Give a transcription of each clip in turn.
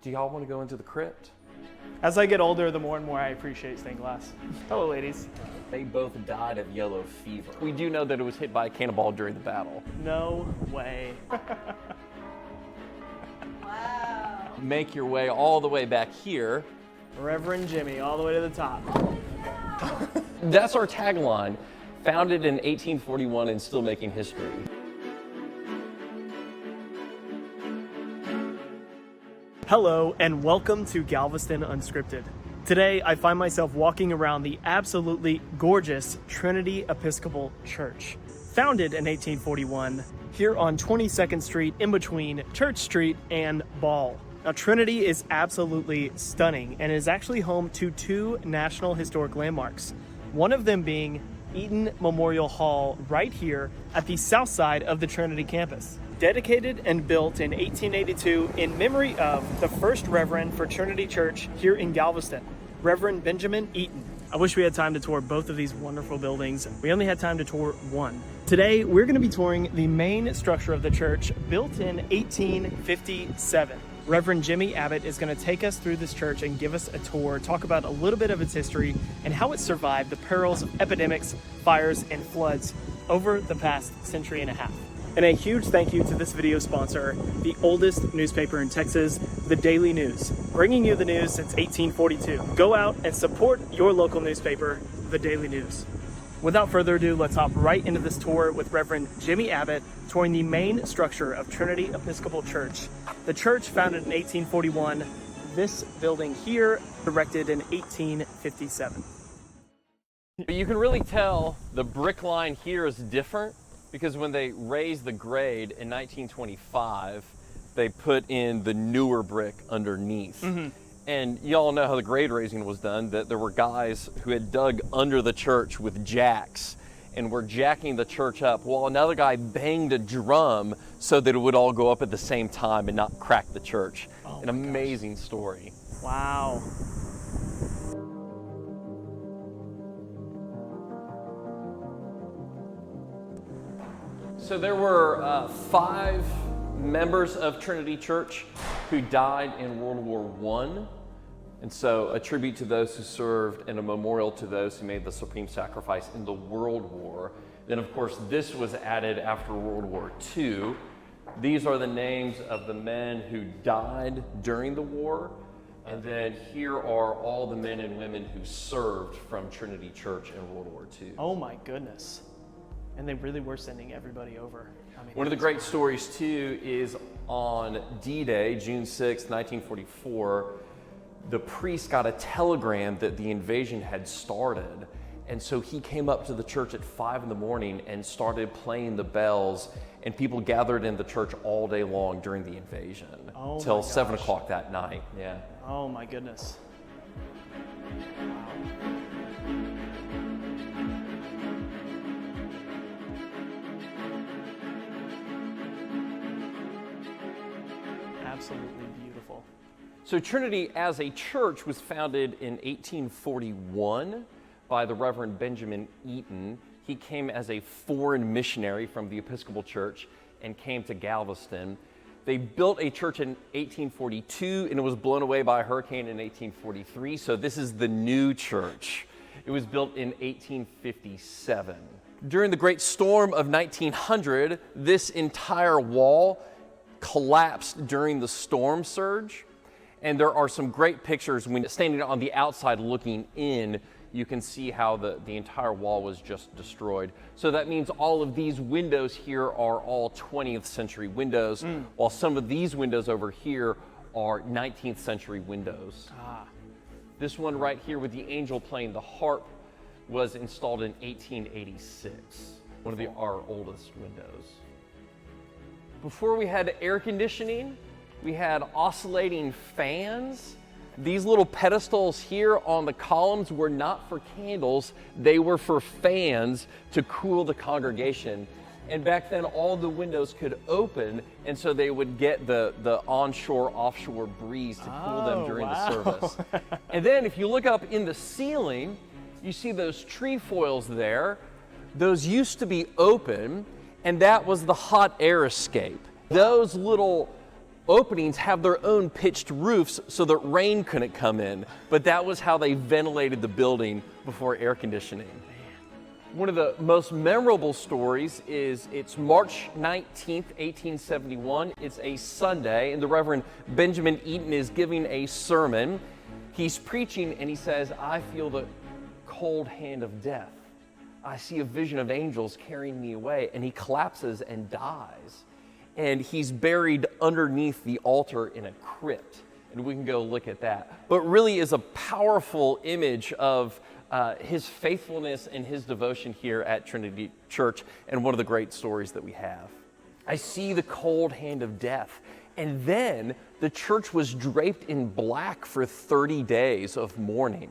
Do y'all want to go into the crypt? As I get older, the more and more I appreciate stained glass. Hello, ladies. They both died of yellow fever. We do know that it was hit by a cannonball during the battle. No way. Wow. Make your way all the way back here. Reverend Jimmy, all the way to the top. That's our tagline. Founded in 1841 and still making history. Hello, and welcome to Galveston Unscripted. Today, I find myself walking around the absolutely gorgeous Trinity Episcopal Church. Founded in 1841, here on 22nd Street in between Church Street and Ball. Now, Trinity is absolutely stunning and is actually home to two National Historic Landmarks. One of them being Eaton Memorial Hall right here at the south side of the Trinity campus. Dedicated and built in 1882 in memory of the first Reverend for Trinity Church here in Galveston, Reverend Benjamin Eaton. I wish we had time to tour both of these wonderful buildings. We only had time to tour one. Today, we're going to be touring the main structure of the church, built in 1857. Reverend Jimmy Abbott is going to take us through this church and give us a tour, talk about a little bit of its history and how it survived the perils of epidemics, fires, and floods over the past century and a half. And a huge thank you to this video sponsor, the oldest newspaper in Texas, The Daily News, bringing you the news since 1842. Go out and support your local newspaper, The Daily News. Without further ado, let's hop right into this tour with Reverend Jimmy Abbott, touring the main structure of Trinity Episcopal Church. The church, founded in 1841, this building here, erected in 1857. You can really tell the brick line here is different because when they raised the grade in 1925, they put in the newer brick underneath. Mm-hmm. And y'all know how the grade raising was done, that there were guys who had dug under the church with jacks and were jacking the church up while another guy banged a drum so that it would all go up at the same time and not crack the church. An amazing story. Wow. So there were 5 members of Trinity Church who died in World War I. And so a tribute to those who served and a memorial to those who made the supreme sacrifice in the World War. Then of course this was added after World War II. These are the names of the men who died during the war. And then here are all the men and women who served from Trinity Church in World War II. Oh my goodness. And they really were sending everybody over. One of the great stories too is on D-Day, June 6, 1944, the priest got a telegram that the invasion had started. And so he came up to the church at 5 in the morning and started playing the bells, and people gathered in the church all day long during the invasion till 7 o'clock that night. Yeah. Oh my goodness. Wow. Absolutely beautiful. So Trinity as a church was founded in 1841 by the Reverend Benjamin Eaton. He came as a foreign missionary from the Episcopal Church and came to Galveston. They built a church in 1842 and it was blown away by a hurricane in 1843. So this is the new church. It was built in 1857. During the Great Storm of 1900, this entire wall collapsed during the storm surge. And there are some great pictures when standing on the outside looking in, you can see how the entire wall was just destroyed. So that means all of these windows here are all 20th century windows, while some of these windows over here are 19th century windows. This one right here with the angel playing the harp was installed in 1886, one of our oldest windows. Before we had air conditioning, we had oscillating fans. These little pedestals here on the columns were not for candles, they were for fans to cool the congregation. And back then all the windows could open, and so they would get the onshore, offshore breeze to cool them during the service. And then if you look up in the ceiling, you see those trefoils there. Those used to be open, and that was the hot air escape. Those little openings have their own pitched roofs so that rain couldn't come in. But that was how they ventilated the building before air conditioning. One of the most memorable stories is it's March 19th, 1871. It's a Sunday, and the Reverend Benjamin Eaton is giving a sermon. He's preaching, and he says, "I feel the cold hand of death. I see a vision of angels carrying me away," and he collapses and dies. And he's buried underneath the altar in a crypt, and we can go look at that. But really is a powerful image of his faithfulness and his devotion here at Trinity Church, and one of the great stories that we have. I see the cold hand of death. And then the church was draped in black for 30 days of mourning.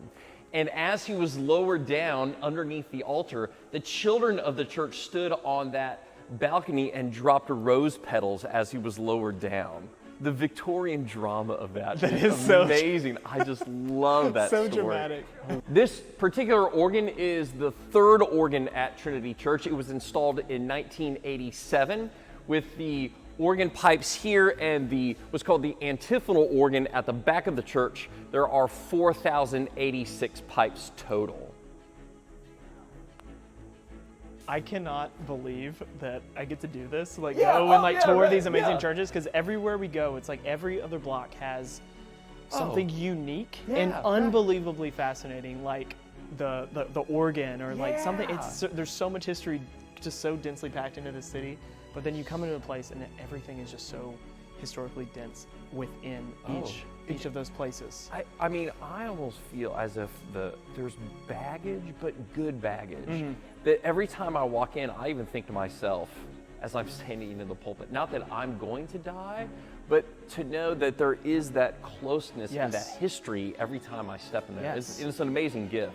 And as he was lowered down underneath the altar, the children of the church stood on that balcony and dropped rose petals as he was lowered down. The Victorian drama of that is so amazing. I just love that so story. Dramatic. This particular organ is the third organ at Trinity Church. It was installed in 1987 with the organ pipes here and the what's called the antiphonal organ at the back of the church. There are 4,086 pipes total. I cannot believe that I get to do this, go and tour these amazing churches, because everywhere we go, it's like every other block has something unique and unbelievably fascinating, like the organ or like something. There's so much history just so densely packed into the city, but then you come into a place and everything is just so historically dense within each of those places. I mean, I almost feel as if there's baggage, but good baggage. Mm-hmm. That every time I walk in, I even think to myself, as I'm standing in the pulpit, not that I'm going to die, but to know that there is that closeness and that history every time I step in there. It's an amazing gift.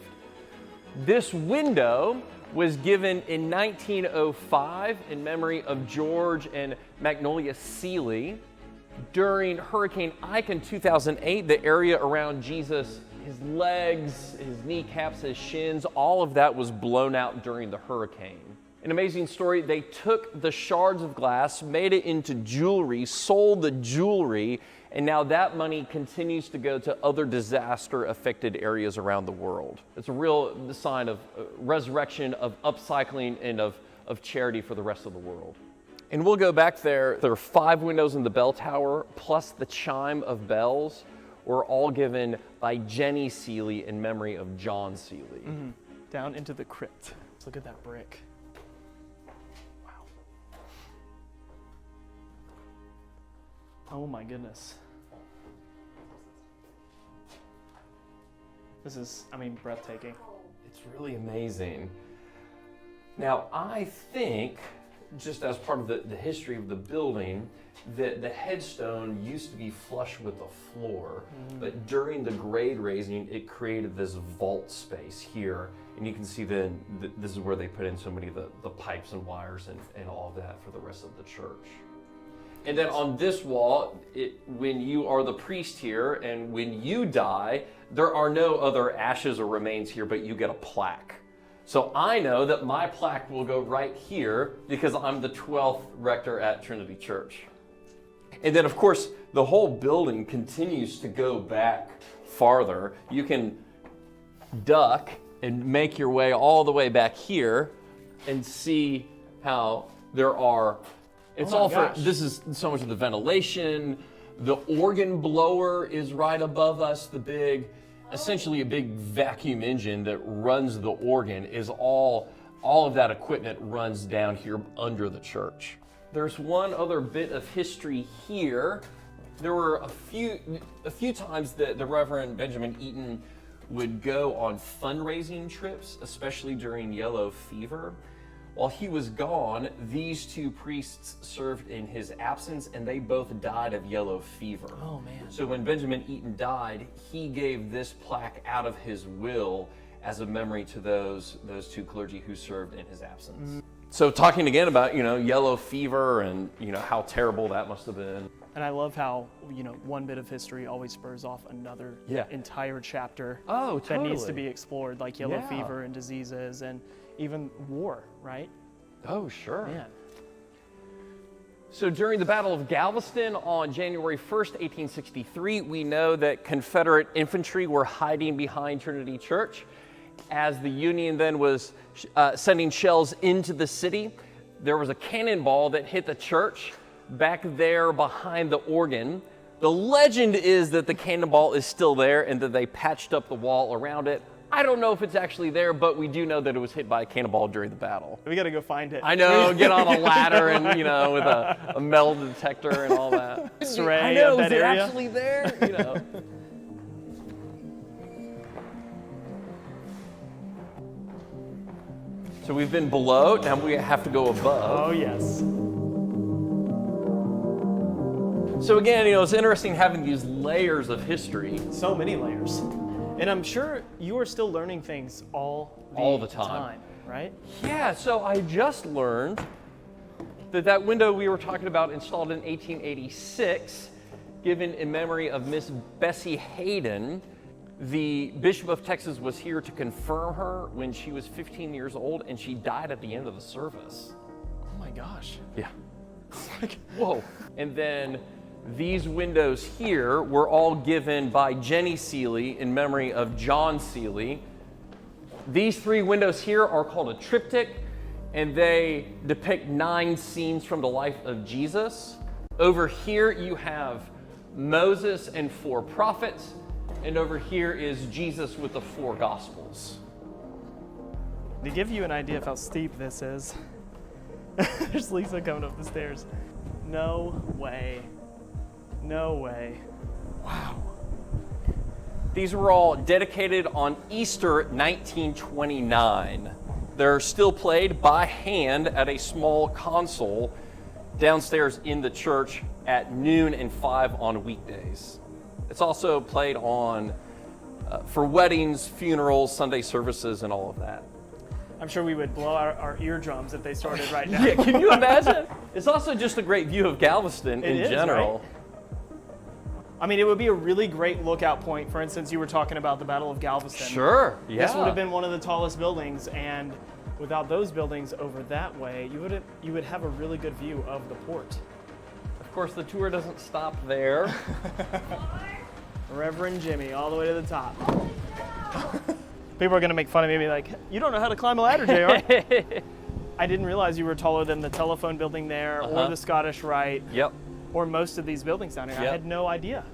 This window was given in 1905 in memory of George and Magnolia Seeley. During Hurricane Ike in 2008, the area around Jesus, his legs, his kneecaps, his shins, all of that was blown out during the hurricane. An amazing story, they took the shards of glass, made it into jewelry, sold the jewelry, and now that money continues to go to other disaster-affected areas around the world. It's a real sign of resurrection, of upcycling, and of charity for the rest of the world. And we'll go back there. There are 5 windows in the bell tower, plus the chime of bells, were all given by Jenny Seeley in memory of John Seeley. Mm-hmm. Down into the crypt. Let's look at that brick. Wow. Oh my goodness. This is, breathtaking. It's really amazing. Now, I think, just as part of the history of the building, that the headstone used to be flush with the floor, but during the grade raising, it created this vault space here. And you can see then this is where they put in so many of the pipes and wires and all of that for the rest of the church. And then on this wall, when you are the priest here and when you die, there are no other ashes or remains here, but you get a plaque. So I know that my plaque will go right here because I'm the 12th rector at Trinity Church. And then, of course, the whole building continues to go back farther. You can duck and make your way all the way back here and see how there are, this is so much of the ventilation. The organ blower is right above us, essentially a big vacuum engine that runs the organ is all of that equipment runs down here under the church. There's one other bit of history here. There were a few times that the Reverend Benjamin Eaton would go on fundraising trips, especially during yellow fever. While he was gone, these 2 priests served in his absence, and they both died of yellow fever. Oh, man. So when Benjamin Eaton died, he gave this plaque out of his will as a memory to those 2 clergy who served in his absence. Mm-hmm. So talking again about, yellow fever and, how terrible that must have been. And I love how, one bit of history always spurs off another entire chapter that needs to be explored, like yellow fever and diseases and even war, right? Oh, sure. Man. So during the Battle of Galveston on January 1st, 1863, we know that Confederate infantry were hiding behind Trinity Church. As the Union then was sending shells into the city, there was a cannonball that hit the church back there behind the organ. The legend is that the cannonball is still there and that they patched up the wall around it. I don't know if it's actually there, but we do know that it was hit by a cannonball during the battle. We gotta go find it. I know, get on a ladder and, with a metal detector and all that. X-ray I know, of that is it area? actually there? So we've been below, now we have to go above. Oh, yes. So again, it's interesting having these layers of history. So many layers. And I'm sure you are still learning things all the time, right? Yeah, so I just learned that window we were talking about installed in 1886, given in memory of Miss Bessie Hayden. The Bishop of Texas was here to confirm her when she was 15 years old, and she died at the end of the service. Oh my gosh. Yeah. Whoa. And then these windows here were all given by Jenny Seeley in memory of John Seeley. These 3 windows here are called a triptych, and they depict 9 scenes from the life of Jesus. Over here you have Moses and 4 prophets, and over here is Jesus with the 4 gospels. To give you an idea of how steep this is, there's Lisa coming up the stairs. No way. No way. Wow. These were all dedicated on Easter 1929. They're still played by hand at a small console downstairs in the church at noon and 5 on weekdays. It's also played on for weddings, funerals, Sunday services, and all of that. I'm sure we would blow our eardrums if they started right now. Yeah, can you imagine? It's also just a great view of Galveston in general. Right? I mean, it would be a really great lookout point. For instance, you were talking about the Battle of Galveston. Sure, yeah. This would have been one of the tallest buildings, and without those buildings over that way, you would have a really good view of the port. Of course, the tour doesn't stop there. Reverend Jimmy, all the way to the top. People are going to make fun of me and be like, you don't know how to climb a ladder, JR. I didn't realize you were taller than the telephone building there, or the Scottish Rite, Yep. or most of these buildings down here. Yep. I had no idea.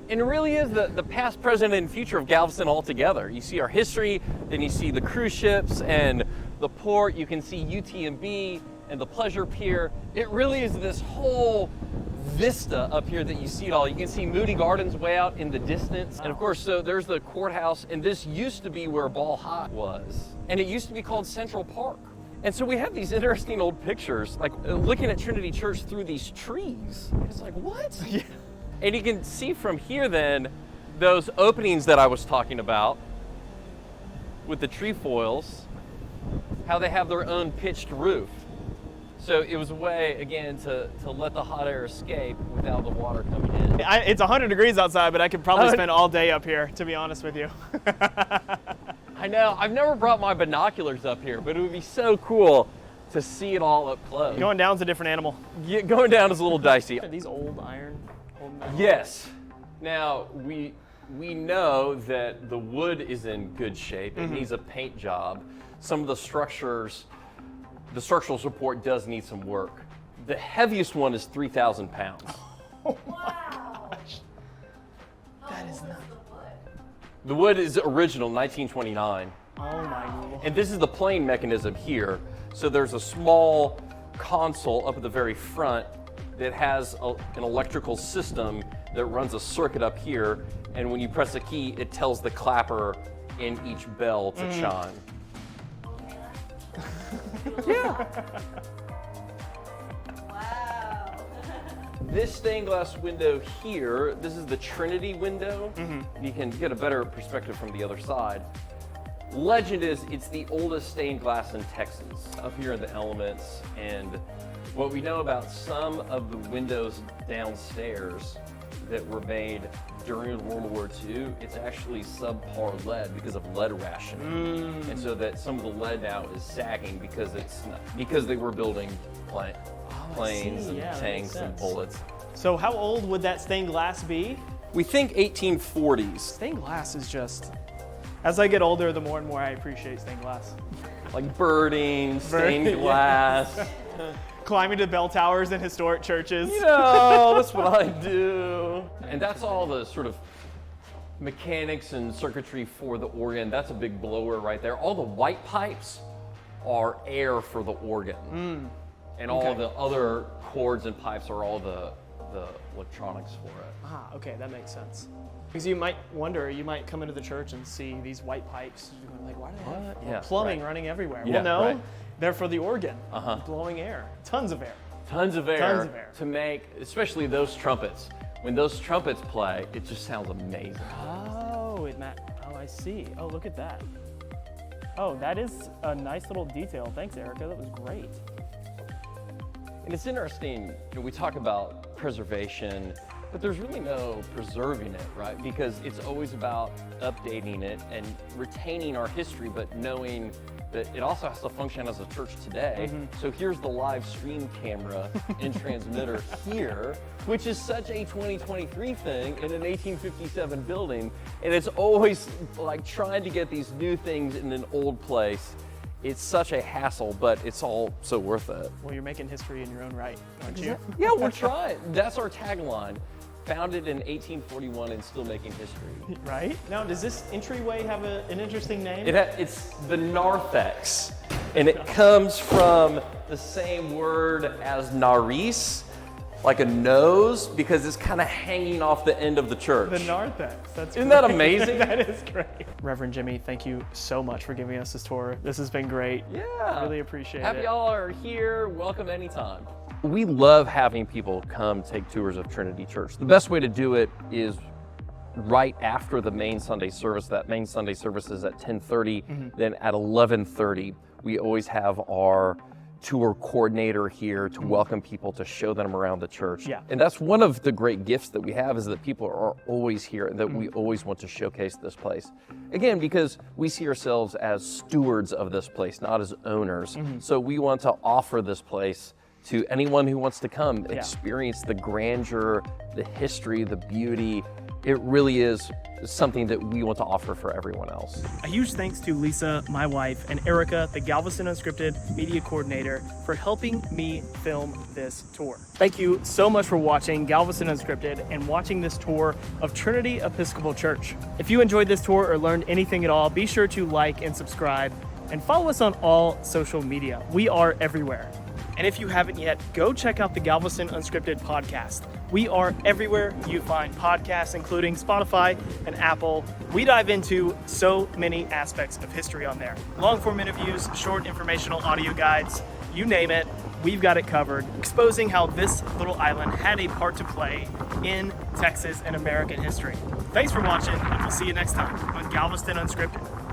And it really is the past, present, and future of Galveston all together. You see our history, then you see the cruise ships and the port. You can see UTMB and the pleasure pier. It really is this whole vista up here that you see it all. You can see Moody Gardens way out in the distance. And of course, so there's the courthouse, and this used to be where Ball High was. And it used to be called Central Park. And so we have these interesting old pictures, like looking at Trinity Church through these trees. It's like, what? Yeah. And you can see from here then, those openings that I was talking about with the trefoils, how they have their own pitched roof. So it was a way, again, to let the hot air escape without the water coming in. It's 100 degrees outside, but I could probably spend all day up here, to be honest with you. I know, I've never brought my binoculars up here, but it would be so cool to see it all up close. Going down's a different animal. Yeah, going down is a little dicey. Are these old iron? Old metal? Yes. Now, we know that the wood is in good shape. It needs a paint job. Some of the structural support does need some work. The heaviest one is 3,000 pounds. Oh my gosh. That is nuts. The wood is original, 1929. Oh my Lord. And this is the plane mechanism here. So there's a small console up at the very front that has an electrical system that runs a circuit up here. And when you press a key, it tells the clapper in each bell to chime. Yeah. Wow. This stained glass window here, this is the Trinity window. You can get a better perspective from the other side. Legend is it's the oldest stained glass in Texas, up here in the elements. And what we know about some of the windows downstairs that were made during World War II, it's actually subpar lead because of lead rationing. And so that some of the lead now is sagging because they were building plant. Oh planes and Yeah, that tanks makes and sense. bullets. So how old would that stained glass be? We think 1840s. Stained glass is just, as I get older, the more and more I appreciate stained glass. Like birding, stained Yeah. glass. Climbing to bell towers in historic churches. You know, that's what I do. And that's all the sort of mechanics and circuitry for the organ. That's a big blower right there. All the white pipes are air for the organ. And all Okay. the other cords and pipes are all the electronics for it. Ah, okay, that makes sense. Because you might wonder, you might come into the church and see these white pipes. You're going like, why do they have Yeah, plumbing right. running everywhere? Yeah, Well, no, right. they're for the organ, Uh-huh. blowing air, tons of air. Tons of air, Tons of air. to make, especially those trumpets. When those trumpets play, it just sounds amazing. Oh, I see. Oh, look at that. Oh, that is a nice little detail. Thanks, Erika. That was great. And it's interesting, we talk about preservation, but there's really no preserving it, right? Because it's always about updating it and retaining our history, but knowing that it also has to function as a church today. So here's the live stream camera and transmitter here, which is such a 2023 thing in an 1857 building. And it's always like trying to get these new things in an old place. It's such a hassle, but it's all so worth it. Well, you're making history in your own right, aren't you? Yeah, we're trying. That's our tagline. Founded in 1841 and still making history. Right? Now, does this entryway have an interesting name? It's the narthex, and it comes from the same word as naris, like a nose, because it's kind of hanging off the end of the church. The narthex. That's Isn't that great. amazing? That is great. Reverend Jimmy, thank you so much for giving us this tour. This has been great. Yeah. Really appreciate Happy it. y'all are here. Welcome anytime. We love having people come take tours of Trinity Church. The best way to do it is right after the main Sunday service. That main Sunday service is at 10:30. Then at 11:30, we always have our tour coordinator here to welcome people, to show them around the church. Yeah. And that's one of the great gifts that we have, is that people are always here and that we always want to showcase this place. Again, because we see ourselves as stewards of this place, not as owners. So we want to offer this place to anyone who wants to come, experience the grandeur, the history, the beauty. It really is something that we want to offer for everyone else. A huge thanks to Lisa, my wife, and Erika, the Galveston Unscripted media coordinator, for helping me film this tour. Thank you so much for watching Galveston Unscripted and watching this tour of Trinity Episcopal Church. If you enjoyed this tour or learned anything at all, be sure to like and subscribe and follow us on all social media. We are everywhere. And if you haven't yet, go check out the Galveston Unscripted podcast. We are everywhere you find podcasts, including Spotify and Apple. We dive into so many aspects of history on there. Long-form interviews, short informational audio guides, you name it, we've got it covered, exposing how this little island had a part to play in Texas and American history. Thanks for watching, and we'll see you next time on Galveston Unscripted.